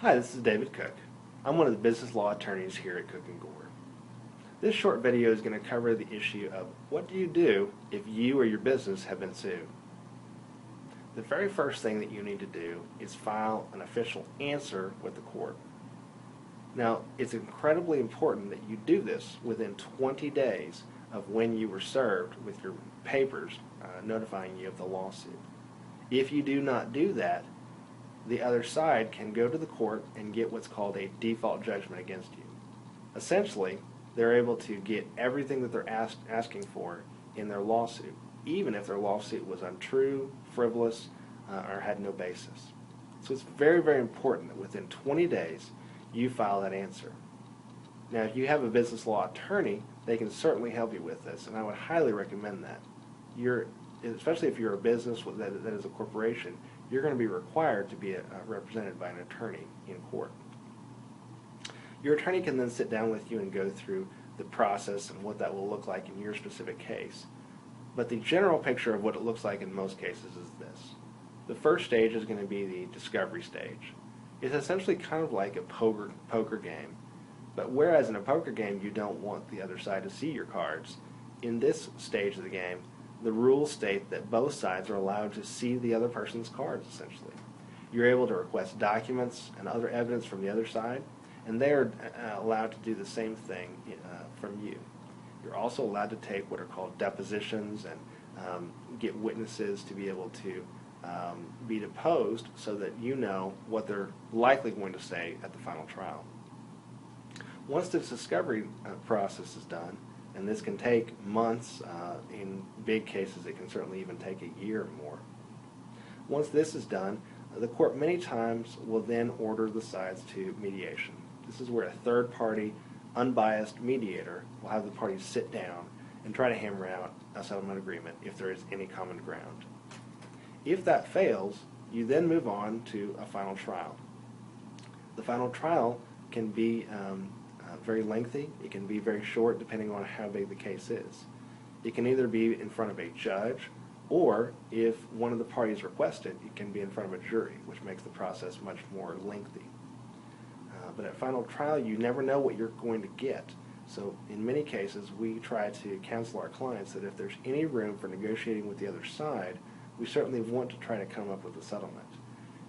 Hi, this is David Cook. I'm one of the business law attorneys here at Cook & Gore. This short video is going to cover the issue of what do you do if you or your business have been sued. The very first thing that you need to do is file an official answer with the court. Now, it's incredibly important that you do this within 20 days of when you were served with your papers notifying you of the lawsuit. If you do not do that, the other side can go to the court and get what's called a default judgment against you. Essentially, they're able to get everything that they're asking for in their lawsuit, even if their lawsuit was untrue, frivolous, or had no basis. So it's very, very important that within 20 days you file that answer. Now, if you have a business law attorney, they can certainly help you with this, and I would highly recommend that. Especially if you're a business that is a corporation, you're going to be required to be represented by an attorney in court. Your attorney can then sit down with you and go through the process and what that will look like in your specific case. But the general picture of what it looks like in most cases is this. The first stage is going to be the discovery stage. It's essentially kind of like a poker game. But whereas in a poker game you don't want the other side to see your cards, in this stage of the game, the rules state that both sides are allowed to see the other person's cards, essentially. You're able to request documents and other evidence from the other side, and they're allowed to do the same thing from you. You're also allowed to take what are called depositions and get witnesses to be able to be deposed so that you know what they're likely going to say at the final trial. Once this discovery process is done, and this can take months, in big cases it can certainly even take a year or more. Once this is done, the court many times will then order the sides to mediation. This is where a third-party, unbiased mediator will have the parties sit down and try to hammer out a settlement agreement if there is any common ground. If that fails, you then move on to a final trial. The final trial can be very lengthy. It can be very short depending on how big the case is. It can either be in front of a judge, or if one of the parties requests it, it can be in front of a jury, which makes the process much more lengthy. But at final trial, you never know what you're going to get. So in many cases, we try to counsel our clients that if there's any room for negotiating with the other side, we certainly want to try to come up with a settlement.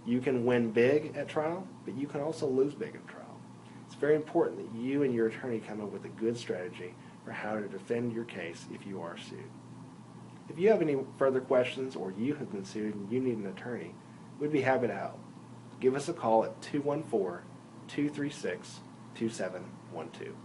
You can win big at trial, but you can also lose big at trial. It's very important that you and your attorney come up with a good strategy for how to defend your case if you are sued. If you have any further questions or you have been sued and you need an attorney, we'd be happy to help. Give us a call at 214-236-2712.